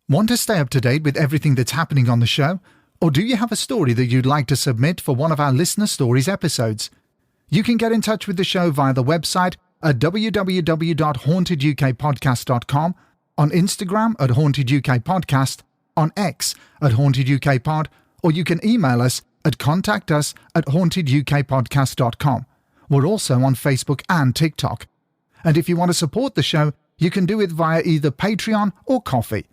Want to stay up to date with everything that's happening on the show? Or do you have a story that you'd like to submit for one of our Listener Stories episodes? You can get in touch with the show via the website at www.hauntedukpodcast.com, on Instagram at hauntedukpodcast, on X at hauntedukpod, or you can email us at contactus@hauntedukpodcast.com. We're also on Facebook and TikTok. And if you want to support the show, you can do it via either Patreon or Ko-fi.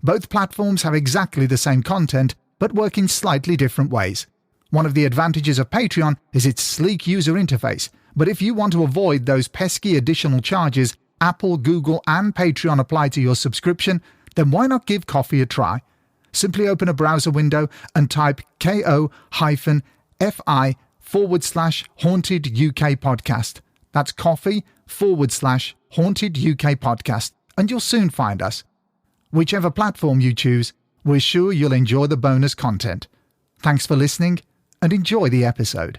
Both platforms have exactly the same content, but work in slightly different ways. One of the advantages of Patreon is its sleek user interface, but if you want to avoid those pesky additional charges Apple, Google, and Patreon apply to your subscription, then why not give Ko-fi a try? Simply open a browser window and type ko-fi/Haunted UK Podcast. That's Ko-fi/Haunted UK Podcast, and you'll soon find us. Whichever platform you choose, we're sure you'll enjoy the bonus content. Thanks for listening, and enjoy the episode.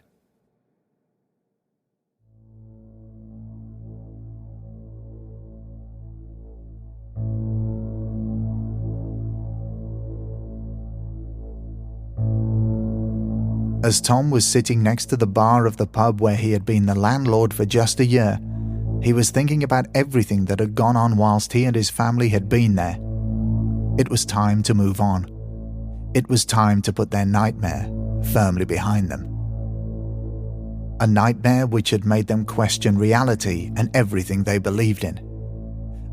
As Tom was sitting next to the bar of the pub where he had been the landlord for just a year, he was thinking about everything that had gone on whilst he and his family had been there. It was time to move on. It was time to put their nightmare firmly behind them. A nightmare which had made them question reality and everything they believed in.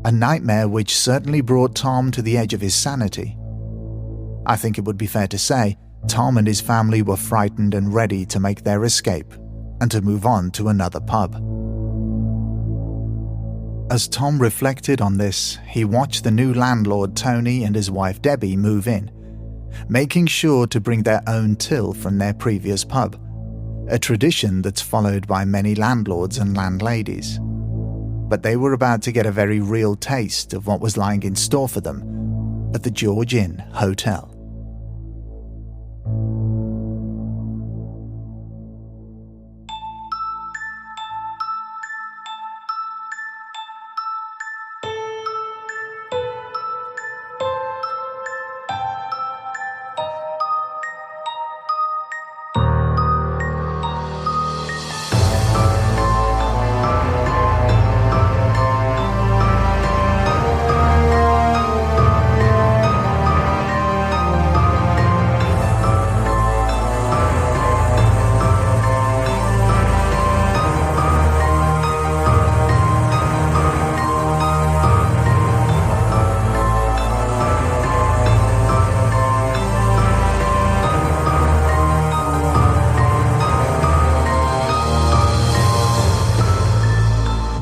A nightmare which certainly brought Tom to the edge of his sanity. I think it would be fair to say Tom and his family were frightened and ready to make their escape and to move on to another pub. As Tom reflected on this, he watched the new landlord Tony and his wife Debbie move in, making sure to bring their own till from their previous pub, a tradition that's followed by many landlords and landladies. But they were about to get a very real taste of what was lying in store for them at the George Inn Hotel.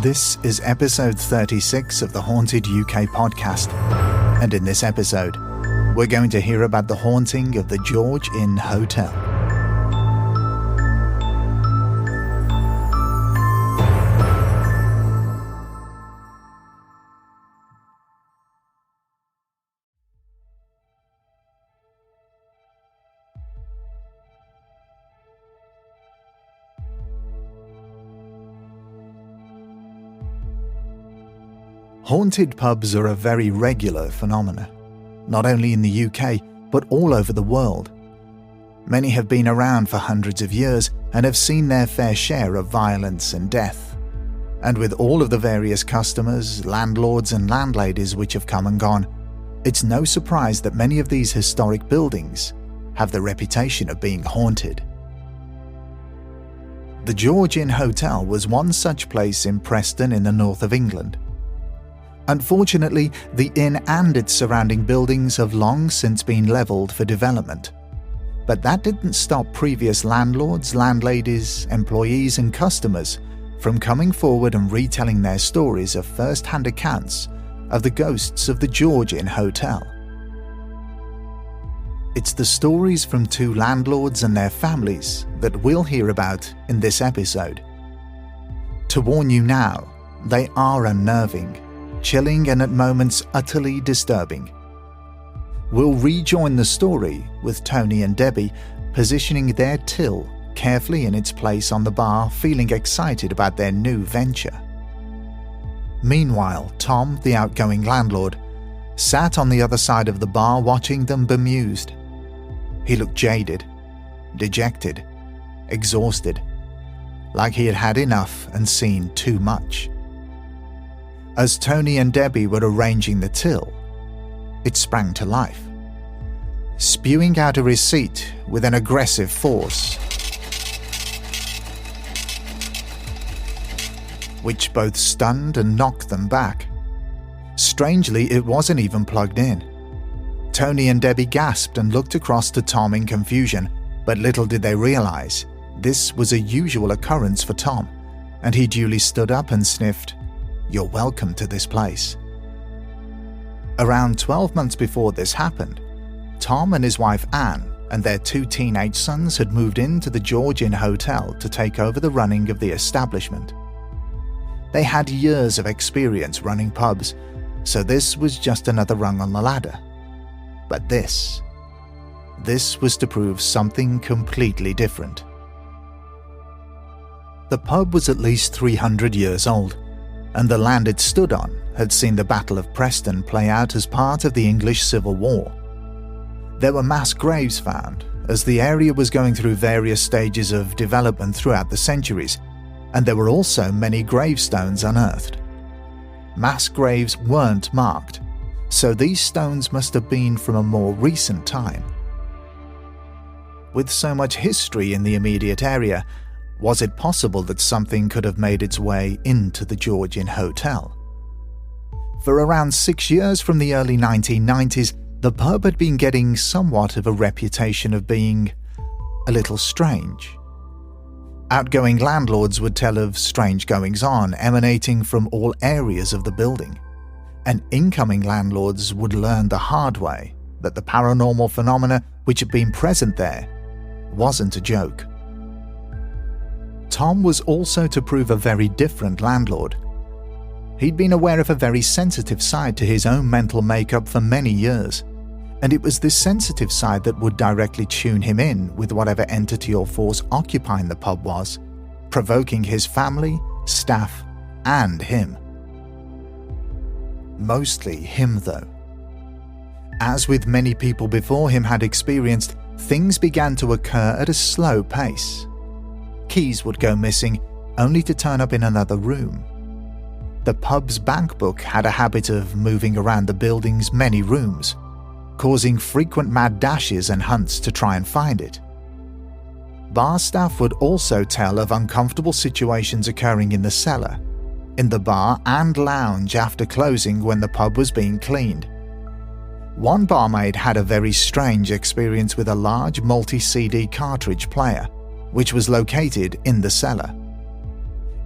This is episode 36 of the Haunted UK podcast, and in this episode, we're going to hear about the haunting of the George Inn Hotel. Haunted pubs are a very regular phenomenon, not only in the UK, but all over the world. Many have been around for hundreds of years and have seen their fair share of violence and death. And with all of the various customers, landlords and landladies which have come and gone, it's no surprise that many of these historic buildings have the reputation of being haunted. The George Inn Hotel was one such place in Preston in the north of England. Unfortunately, the inn and its surrounding buildings have long since been levelled for development. But that didn't stop previous landlords, landladies, employees and customers from coming forward and retelling their stories of first-hand accounts of the ghosts of the George Inn Hotel. It's the stories from two landlords and their families that we'll hear about in this episode. To warn you now, they are unnerving, chilling and at moments utterly disturbing. We'll rejoin the story with Tony and Debbie positioning their till carefully in its place on the bar, feeling excited about their new venture. Meanwhile, Tom, the outgoing landlord, sat on the other side of the bar watching them bemused. He looked jaded, dejected, exhausted, like he had had enough and seen too much. As Tony and Debbie were arranging the till, it sprang to life, spewing out of his seat with an aggressive force, which both stunned and knocked them back. Strangely, it wasn't even plugged in. Tony and Debbie gasped and looked across to Tom in confusion, but little did they realize this was a usual occurrence for Tom, and he duly stood up and sniffed, "You're welcome to this place." Around 12 months before this happened, Tom and his wife Anne and their 2 teenage sons had moved into the George Inn Hotel to take over the running of the establishment. They had years of experience running pubs, so this was just another rung on the ladder. But this was to prove something completely different. The pub was at least 300 years old, and the land it stood on had seen the Battle of Preston play out as part of the English Civil War. There were mass graves found, as the area was going through various stages of development throughout the centuries, and there were also many gravestones unearthed. Mass graves weren't marked, so these stones must have been from a more recent time. With so much history in the immediate area, was it possible that something could have made its way into the George Inn Hotel? For around 6 years from the early 1990s, the pub had been getting somewhat of a reputation of being a little strange. Outgoing landlords would tell of strange goings-on emanating from all areas of the building, and incoming landlords would learn the hard way that the paranormal phenomena which had been present there wasn't a joke. Tom was also to prove a very different landlord. He'd been aware of a very sensitive side to his own mental makeup for many years, and it was this sensitive side that would directly tune him in with whatever entity or force occupying the pub was, provoking his family, staff, and him. Mostly him, though. As with many people before him had experienced, things began to occur at a slow pace. Keys would go missing, only to turn up in another room. The pub's bank book had a habit of moving around the building's many rooms, causing frequent mad dashes and hunts to try and find it. Bar staff would also tell of uncomfortable situations occurring in the cellar, in the bar and lounge after closing when the pub was being cleaned. One barmaid had a very strange experience with a large multi-CD cartridge player, which was located in the cellar.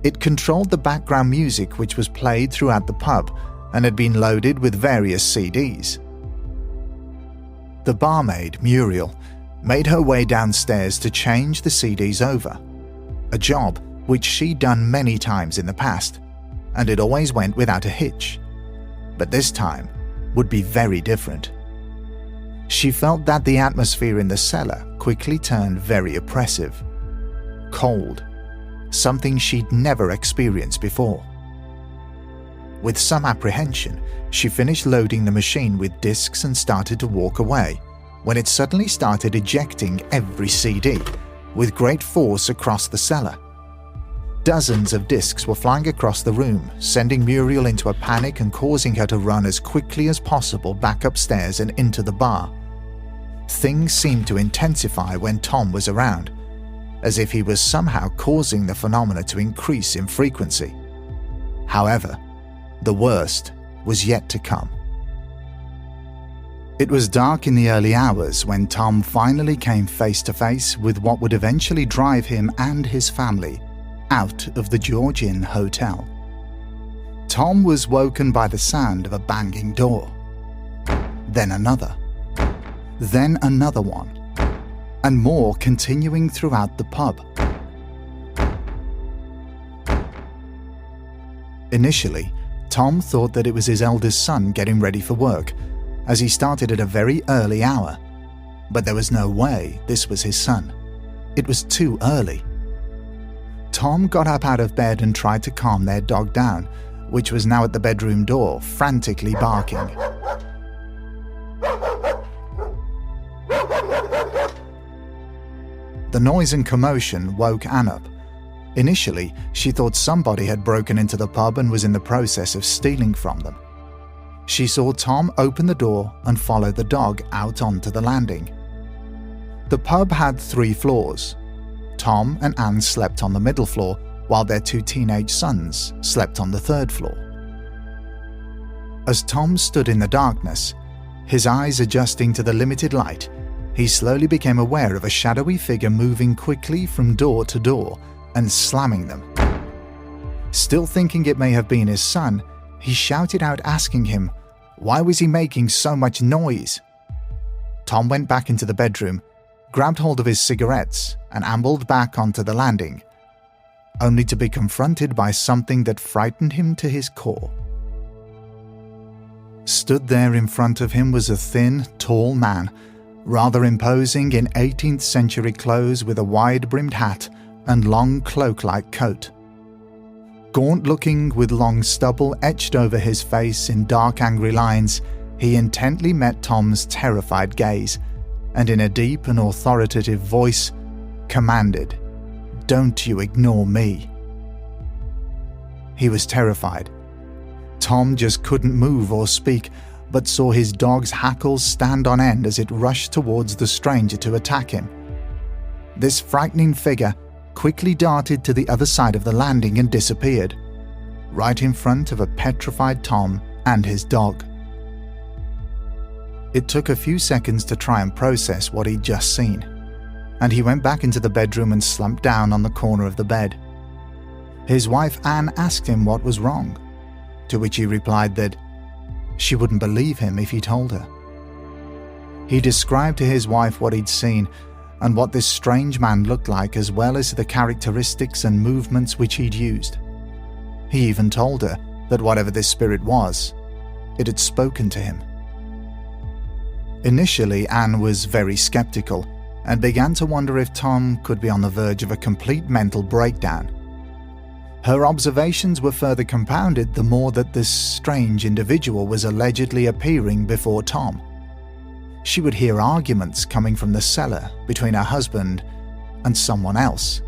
It controlled the background music which was played throughout the pub and had been loaded with various CDs. The barmaid, Muriel, made her way downstairs to change the CDs over, a job which she'd done many times in the past, and it always went without a hitch. But this time would be very different. She felt that the atmosphere in the cellar quickly turned very oppressive. Cold, something she'd never experienced before. With some apprehension, she finished loading the machine with discs and started to walk away, when it suddenly started ejecting every CD, with great force across the cellar. Dozens of discs were flying across the room, sending Muriel into a panic and causing her to run as quickly as possible back upstairs and into the bar. Things seemed to intensify when Tom was around, as if he was somehow causing the phenomena to increase in frequency. However, the worst was yet to come. It was dark in the early hours when Tom finally came face to face with what would eventually drive him and his family out of the George Inn Hotel. Tom was woken by the sound of a banging door. Then another one, and more continuing throughout the pub. Initially, Tom thought that it was his eldest son getting ready for work, as he started at a very early hour. But there was no way this was his son. It was too early. Tom got up out of bed and tried to calm their dog down, which was now at the bedroom door, frantically barking. The noise and commotion woke Anne up. Initially, she thought somebody had broken into the pub and was in the process of stealing from them. She saw Tom open the door and follow the dog out onto the landing. The pub had 3 floors. Tom and Anne slept on the middle floor, while their 2 teenage sons slept on the 3rd floor. As Tom stood in the darkness, his eyes adjusting to the limited light, he slowly became aware of a shadowy figure moving quickly from door to door and slamming them. Still thinking it may have been his son, he shouted out asking him, why was he making so much noise? Tom went back into the bedroom, grabbed hold of his cigarettes and ambled back onto the landing, only to be confronted by something that frightened him to his core. Stood there in front of him was a thin, tall man, rather imposing in 18th century clothes with a wide-brimmed hat and long cloak-like coat. Gaunt-looking with long stubble etched over his face in dark angry lines, he intently met Tom's terrified gaze, and in a deep and authoritative voice, commanded, "Don't you ignore me." He was terrified. Tom just couldn't move or speak, but saw his dog's hackles stand on end as it rushed towards the stranger to attack him. This frightening figure quickly darted to the other side of the landing and disappeared, right in front of a petrified Tom and his dog. It took a few seconds to try and process what he'd just seen, and he went back into the bedroom and slumped down on the corner of the bed. His wife Anne asked him what was wrong, to which he replied that she wouldn't believe him if he told her. He described to his wife what he'd seen and what this strange man looked like, as well as the characteristics and movements which he'd used. He even told her that whatever this spirit was, it had spoken to him. Initially, Anne was very skeptical and began to wonder if Tom could be on the verge of a complete mental breakdown. Her observations were further compounded the more that this strange individual was allegedly appearing before Tom. She would hear arguments coming from the cellar between her husband and someone else,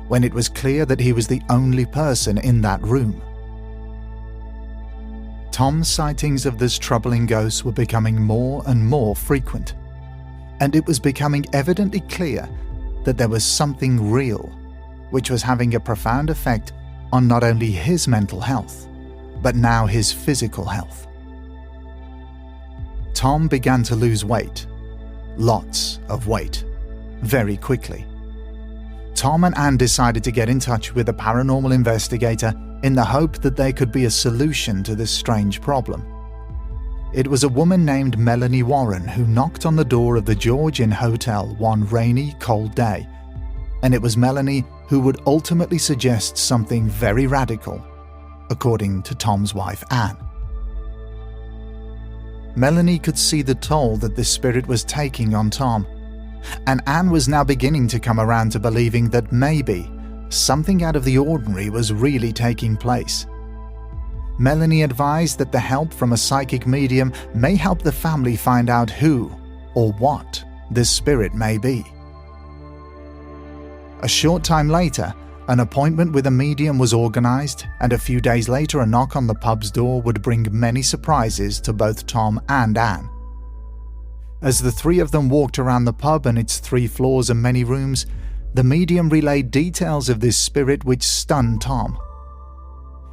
when it was clear that he was the only person in that room. Tom's sightings of this troubling ghost were becoming more and more frequent, and it was becoming evidently clear that there was something real, which was having a profound effect on not only his mental health, but now his physical health. Tom began to lose weight, lots of weight, very quickly. Tom and Anne decided to get in touch with a paranormal investigator in the hope that there could be a solution to this strange problem. It was a woman named Melanie Warren who knocked on the door of the George Inn Hotel one rainy, cold day, and it was Melanie who would ultimately suggest something very radical, according to Tom's wife Anne. Melanie could see the toll that this spirit was taking on Tom, and Anne was now beginning to come around to believing that maybe something out of the ordinary was really taking place. Melanie advised that the help from a psychic medium may help the family find out who or what this spirit may be. A short time later, an appointment with a medium was organized, and a few days later a knock on the pub's door would bring many surprises to both Tom and Anne. As the 3 of them walked around the pub and its 3 floors and many rooms, the medium relayed details of this spirit which stunned Tom.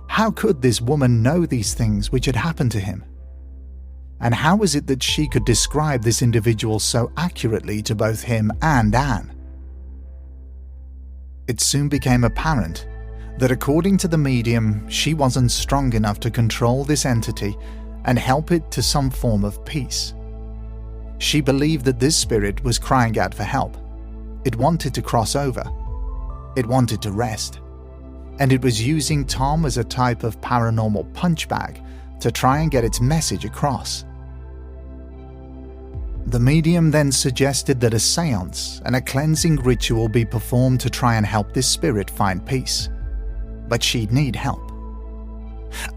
How could this woman know these things which had happened to him? And how was it that she could describe this individual so accurately to both him and Anne? It soon became apparent that according to the medium, she wasn't strong enough to control this entity and help it to some form of peace. She believed that this spirit was crying out for help. It wanted to cross over. It wanted to rest. And it was using Tom as a type of paranormal punchbag to try and get its message across. The medium then suggested that a seance and a cleansing ritual be performed to try and help this spirit find peace. But she'd need help.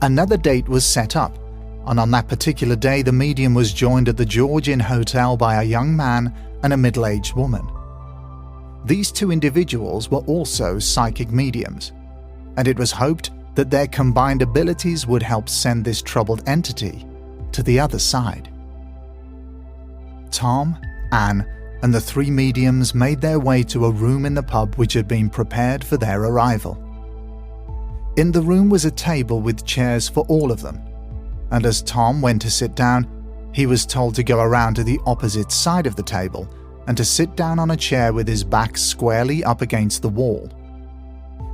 Another date was set up, and on that particular day the medium was joined at the George Inn Hotel by a young man and a middle-aged woman. These two individuals were also psychic mediums, and it was hoped that their combined abilities would help send this troubled entity to the other side. Tom, Anne, and the three mediums made their way to a room in the pub which had been prepared for their arrival. In the room was a table with chairs for all of them, and as Tom went to sit down, he was told to go around to the opposite side of the table and to sit down on a chair with his back squarely up against the wall.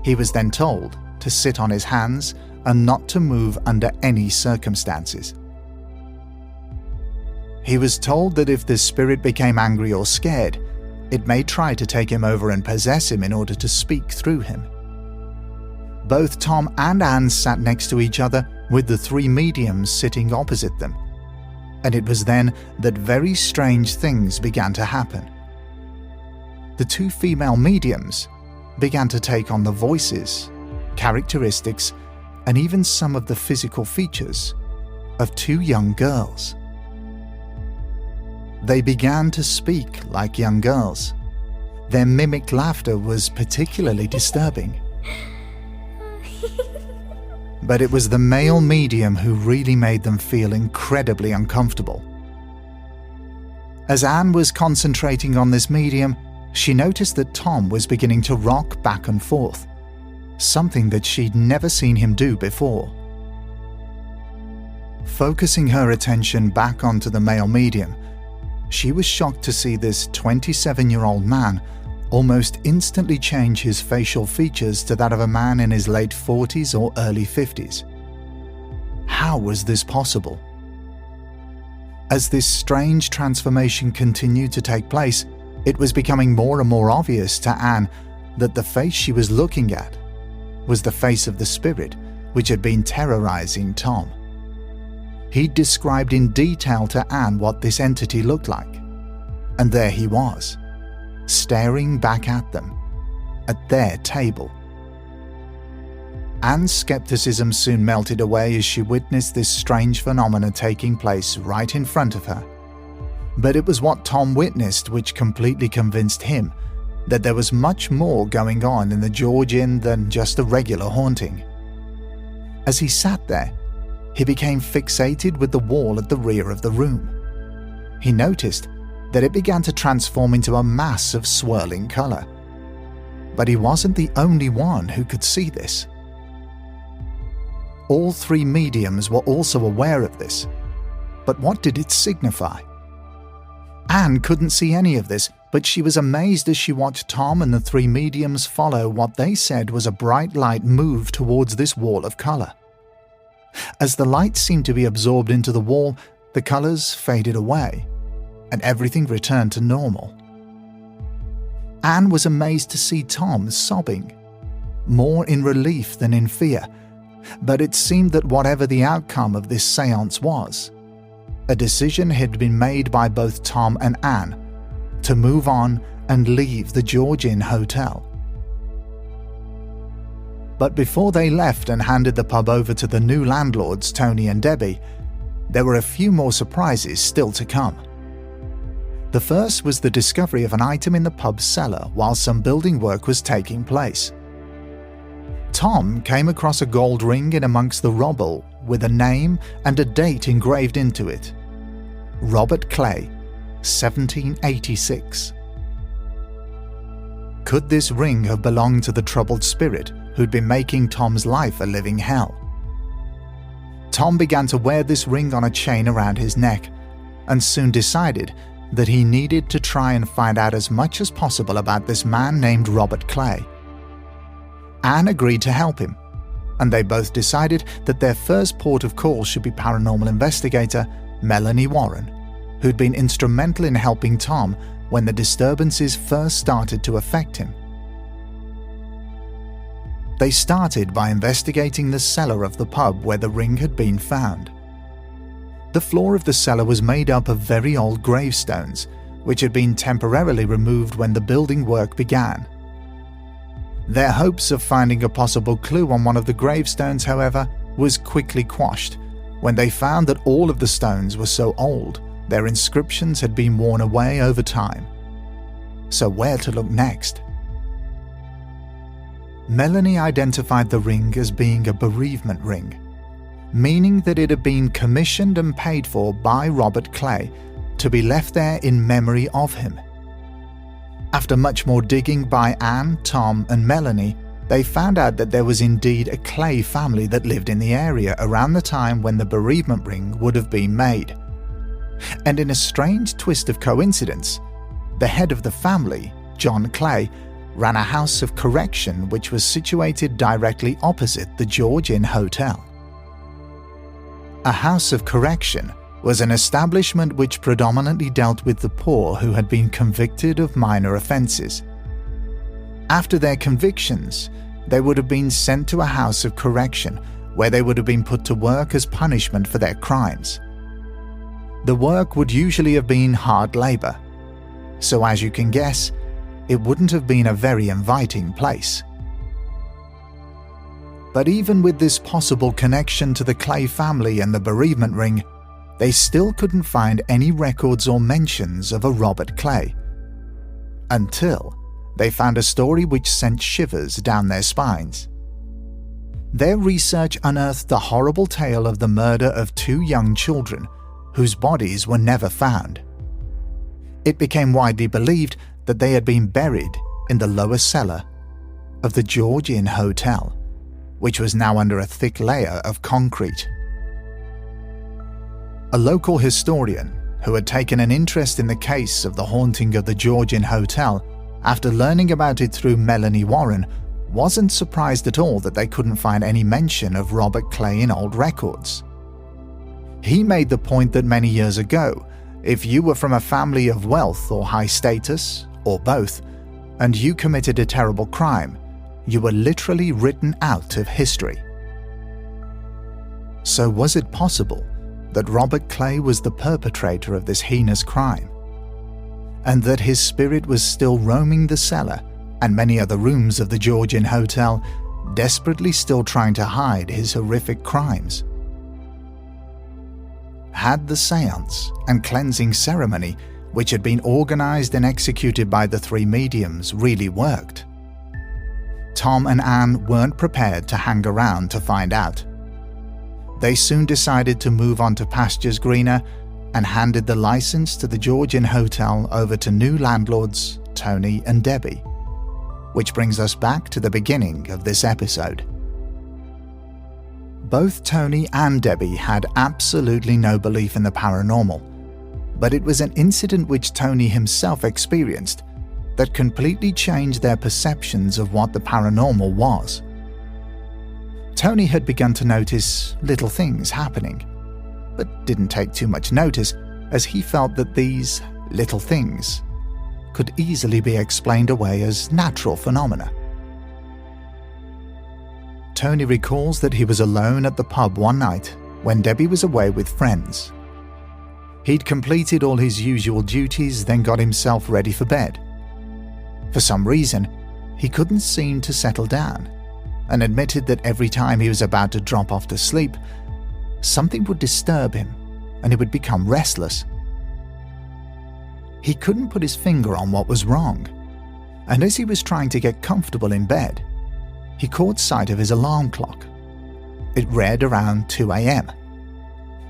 He was then told to sit on his hands and not to move under any circumstances. He was told that if the spirit became angry or scared, it may try to take him over and possess him in order to speak through him. Both Tom and Anne sat next to each other with the three mediums sitting opposite them, and it was then that very strange things began to happen. The two female mediums began to take on the voices, characteristics, and even some of the physical features of two young girls. They began to speak like young girls. Their mimicked laughter was particularly disturbing. But it was the male medium who really made them feel incredibly uncomfortable. As Anne was concentrating on this medium, she noticed that Tom was beginning to rock back and forth, something that she'd never seen him do before. Focusing her attention back onto the male medium, she was shocked to see this 27-year-old man almost instantly change his facial features to that of a man in his late 40s or early 50s. How was this possible? As this strange transformation continued to take place, it was becoming more and more obvious to Anne that the face she was looking at was the face of the spirit which had been terrorizing Tom. He'd described in detail to Anne what this entity looked like, and there he was, staring back at them, at their table. Anne's skepticism soon melted away as she witnessed this strange phenomenon taking place right in front of her. But it was what Tom witnessed which completely convinced him that there was much more going on in the George Inn than just a regular haunting. As he sat there, he became fixated with the wall at the rear of the room. He noticed that it began to transform into a mass of swirling color. But he wasn't the only one who could see this. All three mediums were also aware of this. But what did it signify? Anne couldn't see any of this, but she was amazed as she watched Tom and the three mediums follow what they said was a bright light move towards this wall of color. As the light seemed to be absorbed into the wall, the colors faded away, and everything returned to normal. Anne was amazed to see Tom sobbing, more in relief than in fear, but it seemed that whatever the outcome of this séance was, a decision had been made by both Tom and Anne to move on and leave the George Inn Hotel. But before they left and handed the pub over to the new landlords, Tony and Debbie, there were a few more surprises still to come. The first was the discovery of an item in the pub's cellar while some building work was taking place. Tom came across a gold ring in amongst the rubble with a name and a date engraved into it. Robert Clay, 1786. Could this ring have belonged to the troubled spirit who'd been making Tom's life a living hell? Tom began to wear this ring on a chain around his neck, and soon decided that he needed to try and find out as much as possible about this man named Robert Clay. Anne agreed to help him, and they both decided that their first port of call should be paranormal investigator Melanie Warren, who'd been instrumental in helping Tom when the disturbances first started to affect him. They started by investigating the cellar of the pub where the ring had been found. The floor of the cellar was made up of very old gravestones, which had been temporarily removed when the building work began. Their hopes of finding a possible clue on one of the gravestones, however, was quickly quashed when they found that all of the stones were so old their inscriptions had been worn away over time. So where to look next? Melanie identified the ring as being a bereavement ring, meaning that it had been commissioned and paid for by Robert Clay to be left there in memory of him. After much more digging by Anne, Tom, and Melanie, they found out that there was indeed a Clay family that lived in the area around the time when the bereavement ring would have been made. And in a strange twist of coincidence, the head of the family, John Clay, ran a house of correction which was situated directly opposite the George Inn Hotel. A house of correction was an establishment which predominantly dealt with the poor who had been convicted of minor offences. After their convictions, they would have been sent to a house of correction where they would have been put to work as punishment for their crimes. The work would usually have been hard labour, so as you can guess, it wouldn't have been a very inviting place. But even with this possible connection to the Clay family and the bereavement ring, they still couldn't find any records or mentions of a Robert Clay. Until they found a story which sent shivers down their spines. Their research unearthed the horrible tale of the murder of 2 young children whose bodies were never found. It became widely believed that they had been buried in the lower cellar of the George Inn Hotel, which was now under a thick layer of concrete. A local historian who had taken an interest in the case of the haunting of the George Inn Hotel after learning about it through Melanie Warren wasn't surprised at all that they couldn't find any mention of Robert Clay in old records. He made the point that many years ago, if you were from a family of wealth or high status, or both, and you committed a terrible crime, you were literally written out of history. So was it possible that Robert Clay was the perpetrator of this heinous crime, and that his spirit was still roaming the cellar and many other rooms of the George Inn Hotel, desperately still trying to hide his horrific crimes? Had the seance and cleansing ceremony, which had been organized and executed by the 3 mediums, really worked? Tom and Anne weren't prepared to hang around to find out. They soon decided to move on to pastures greener and handed the license to the George Inn Hotel over to new landlords, Tony and Debbie. Which brings us back to the beginning of this episode. Both Tony and Debbie had absolutely no belief in the paranormal, but it was an incident which Tony himself experienced that completely changed their perceptions of what the paranormal was. Tony had begun to notice little things happening, but didn't take too much notice as he felt that these little things could easily be explained away as natural phenomena. Tony recalls that he was alone at the pub one night when Debbie was away with friends. He'd completed all his usual duties, then got himself ready for bed. For some reason, he couldn't seem to settle down, and admitted that every time he was about to drop off to sleep, something would disturb him and he would become restless. He couldn't put his finger on what was wrong, and as he was trying to get comfortable in bed, he caught sight of his alarm clock. It read around 2 a.m.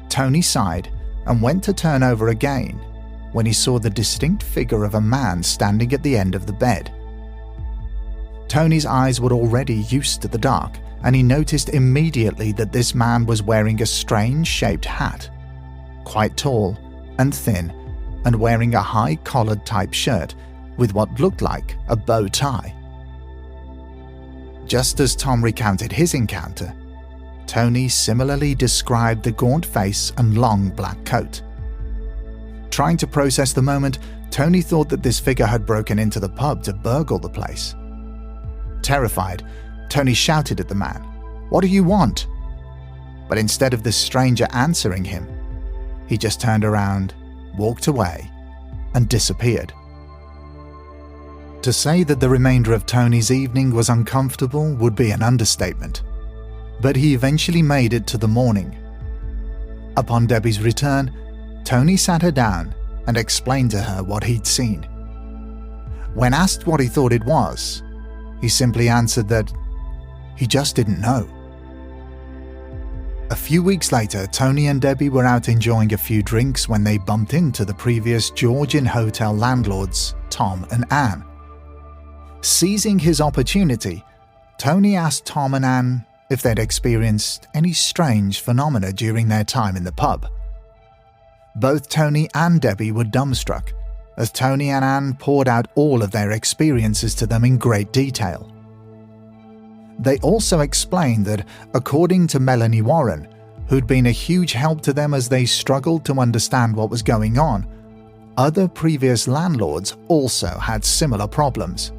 Tony sighed and went to turn over again when he saw the distinct figure of a man standing at the end of the bed. Tony's eyes were already used to the dark, and he noticed immediately that this man was wearing a strange shaped hat, quite tall and thin, and wearing a high-collared type shirt with what looked like a bow tie. Just as Tom recounted his encounter, Tony similarly described the gaunt face and long black coat. Trying to process the moment, Tony thought that this figure had broken into the pub to burgle the place. Terrified, Tony shouted at the man, "What do you want?" But instead of the stranger answering him, he just turned around, walked away, and disappeared. To say that the remainder of Tony's evening was uncomfortable would be an understatement, but he eventually made it to the morning. Upon Debbie's return, Tony sat her down and explained to her what he'd seen. When asked what he thought it was, he simply answered that he just didn't know. A few weeks later, Tony and Debbie were out enjoying a few drinks when they bumped into the previous Georgian hotel landlords, Tom and Anne. Seizing his opportunity, Tony asked Tom and Anne if they'd experienced any strange phenomena during their time in the pub. Both Tony and Debbie were dumbstruck, as Tony and Anne poured out all of their experiences to them in great detail. They also explained that, according to Melanie Warren, who'd been a huge help to them as they struggled to understand what was going on, other previous landlords also had similar problems.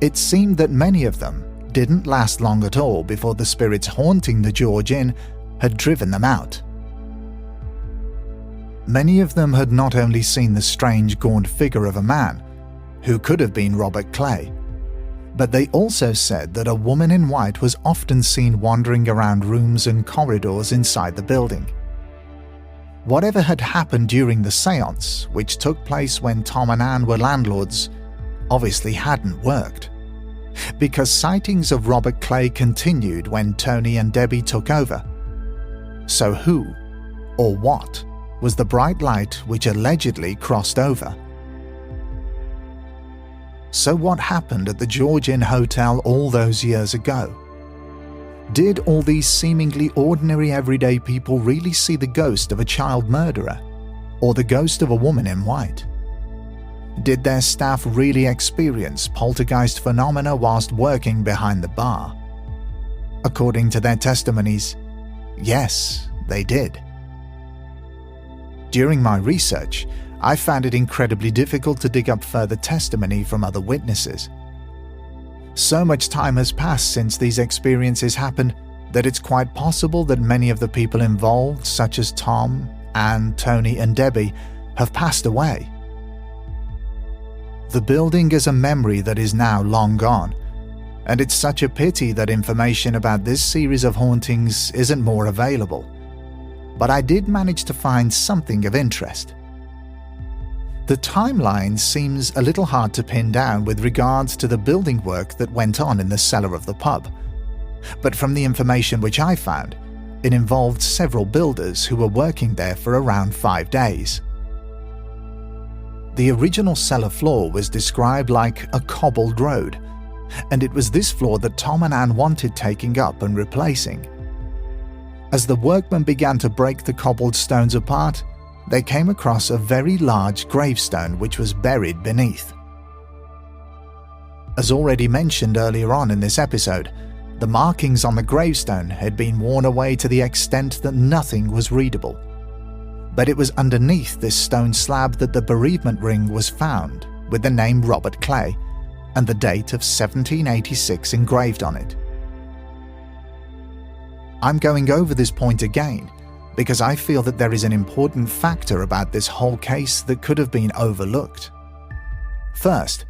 It seemed that many of them didn't last long at all before the spirits haunting the George Inn had driven them out. Many of them had not only seen the strange gaunt figure of a man, who could have been Robert Clay, but they also said that a woman in white was often seen wandering around rooms and corridors inside the building. Whatever had happened during the séance, which took place when Tom and Anne were landlords, obviously hadn't worked, because sightings of Robert Clay continued when Tony and Debbie took over. So who, or what, was the bright light which allegedly crossed over? So what happened at the George Inn Hotel all those years ago? Did all these seemingly ordinary everyday people really see the ghost of a child murderer, or the ghost of a woman in white? Did their staff really experience poltergeist phenomena whilst working behind the bar? According to their testimonies, yes, they did. During my research, I found it incredibly difficult to dig up further testimony from other witnesses. So much time has passed since these experiences happened that it's quite possible that many of the people involved, such as Tom, Anne, Tony and Debbie, have passed away. The building is a memory that is now long gone, and it's such a pity that information about this series of hauntings isn't more available. But I did manage to find something of interest. The timeline seems a little hard to pin down with regards to the building work that went on in the cellar of the pub, but from the information which I found, it involved several builders who were working there for around 5 days. The original cellar floor was described like a cobbled road, and it was this floor that Tom and Anne wanted taking up and replacing. As the workmen began to break the cobbled stones apart, they came across a very large gravestone which was buried beneath. As already mentioned earlier on in this episode, the markings on the gravestone had been worn away to the extent that nothing was readable. But it was underneath this stone slab that the bereavement ring was found, with the name Robert Clay and the date of 1786 engraved on it. I'm going over this point again because I feel that there is an important factor about this whole case that could have been overlooked. First,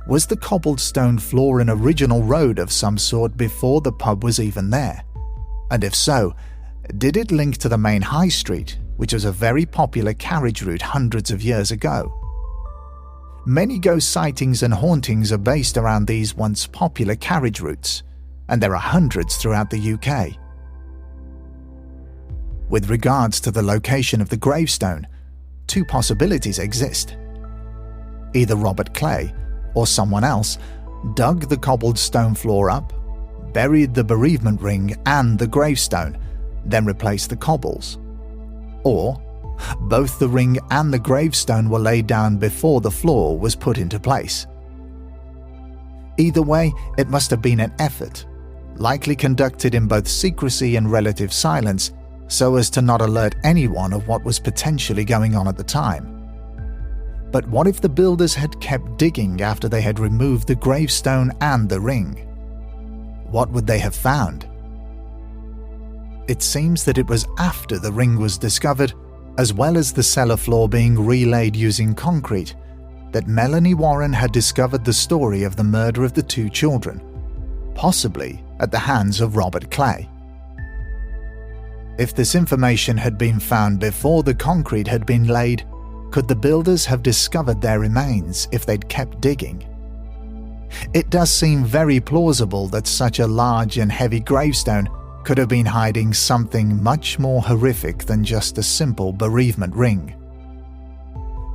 was the cobbled stone floor an original road of some sort before the pub was even there? And if so, did it link to the main high street, which was a very popular carriage route hundreds of years ago? Many ghost sightings and hauntings are based around these once popular carriage routes, and there are hundreds throughout the UK. With regards to the location of the gravestone, two possibilities exist. Either Robert Clay or someone else dug the cobbled stone floor up, buried the bereavement ring and the gravestone, then replaced the cobbles. Or both the ring and the gravestone were laid down before the floor was put into place. Either way, it must have been an effort, likely conducted in both secrecy and relative silence, so as to not alert anyone of what was potentially going on at the time. But what if the builders had kept digging after they had removed the gravestone and the ring? What would they have found? It seems that it was after the ring was discovered, as well as the cellar floor being relaid using concrete, that Melanie Warren had discovered the story of the murder of the two children, possibly at the hands of Robert Clay. If this information had been found before the concrete had been laid, Could the builders have discovered their remains if they'd kept digging? It does seem very plausible that such a large and heavy gravestone could have been hiding something much more horrific than just a simple bereavement ring.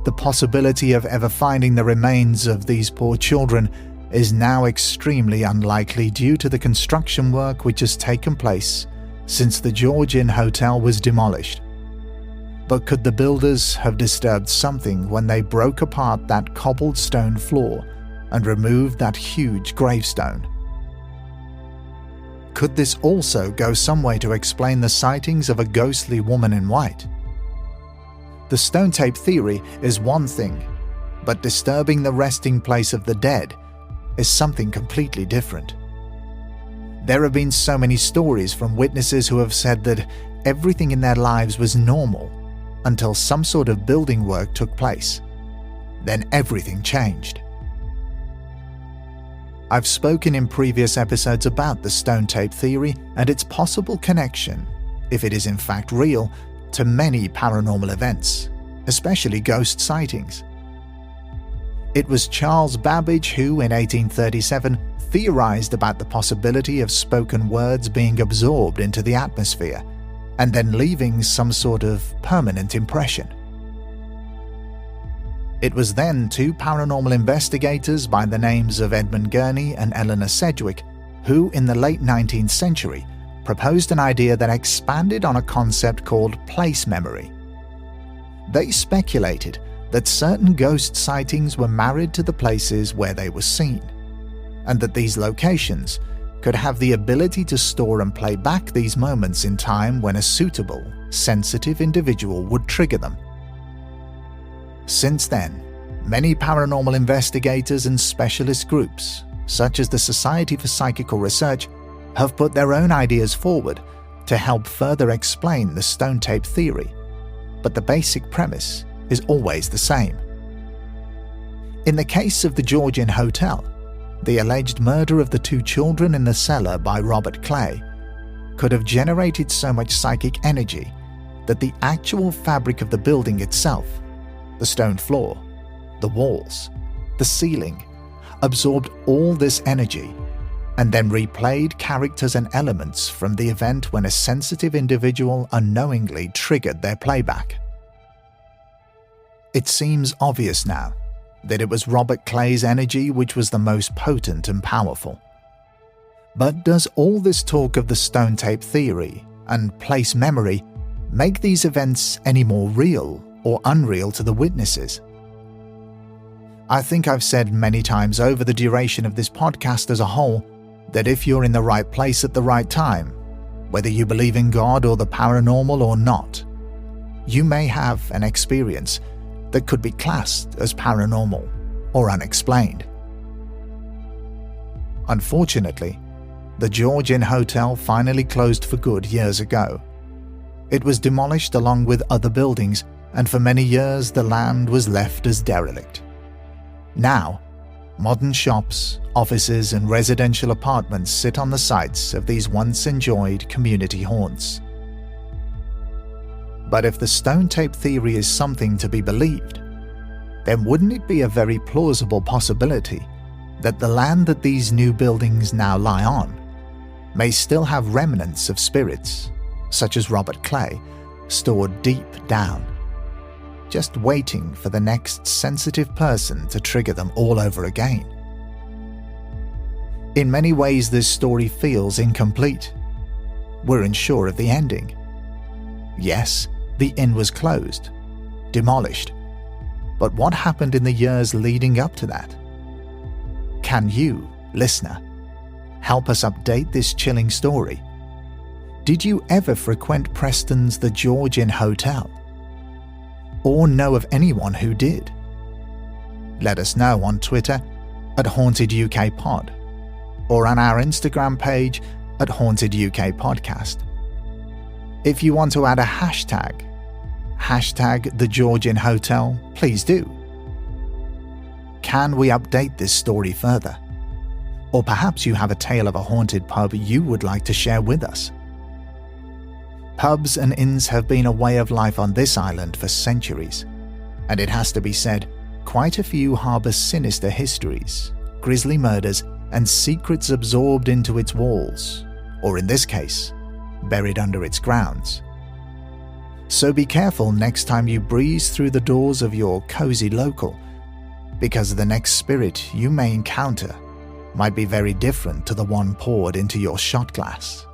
The possibility of ever finding the remains of these poor children is now extremely unlikely due to the construction work which has taken place since the George Inn Hotel was demolished. But could the builders have disturbed something when they broke apart that cobbled stone floor and removed that huge gravestone? Could this also go some way to explain the sightings of a ghostly woman in white? The stone tape theory is one thing, but disturbing the resting place of the dead is something completely different. There have been so many stories from witnesses who have said that everything in their lives was normal until some sort of building work took place. Then everything changed. I've spoken in previous episodes about the stone tape theory and its possible connection, if it is in fact real, to many paranormal events, especially ghost sightings. It was Charles Babbage who, in 1837, theorized about the possibility of spoken words being absorbed into the atmosphere and then leaving some sort of permanent impression. It was then two paranormal investigators by the names of Edmund Gurney and Eleanor Sedgwick who, in the late 19th century, proposed an idea that expanded on a concept called place memory. They speculated that certain ghost sightings were married to the places where they were seen, and that these locations could have the ability to store and play back these moments in time when a suitable, sensitive individual would trigger them. Since then, many paranormal investigators and specialist groups, such as the Society for Psychical Research, have put their own ideas forward to help further explain the stone tape theory, but the basic premise is always the same. In the case of the George Inn Hotel, the alleged murder of the two children in the cellar by Robert Clay could have generated so much psychic energy that the actual fabric of the building itself, the stone floor, the walls, the ceiling, absorbed all this energy and then replayed characters and elements from the event when a sensitive individual unknowingly triggered their playback. It seems obvious now that it was Robert Clay's energy which was the most potent and powerful. But does all this talk of the stone tape theory and place memory make these events any more real or unreal to the witnesses? I think I've said many times over the duration of this podcast as a whole that if you're in the right place at the right time, whether you believe in God or the paranormal or not, you may have an experience that could be classed as paranormal or unexplained. Unfortunately, the George Inn Hotel finally closed for good years ago. It was demolished along with other buildings, and for many years the land was left as derelict. Now, modern shops, offices and residential apartments sit on the sites of these once enjoyed community haunts. But if the stone tape theory is something to be believed, then wouldn't it be a very plausible possibility that the land that these new buildings now lie on may still have remnants of spirits, such as Robert Clay, stored deep down, just waiting for the next sensitive person to trigger them all over again? In many ways, this story feels incomplete. We're unsure of the ending. Yes, the inn was closed, demolished, but what happened in the years leading up to that? Can you, listener, help us update this chilling story? Did you ever frequent Preston's The George Inn Hotel? Or know of anyone who did? Let us know on Twitter at HauntedUKPod or on our Instagram page at HauntedUKPodcast. If you want to add a hashtag The George Inn Hotel, please do. Can we update this story further? Or perhaps you have a tale of a haunted pub you would like to share with us. Pubs and inns have been a way of life on this island for centuries, And it has to be said, quite a few harbour sinister histories, grisly murders, and secrets absorbed into its walls, or in this case, buried under its grounds. So be careful next time you breeze through the doors of your cozy local, because the next spirit you may encounter might be very different to the one poured into your shot glass.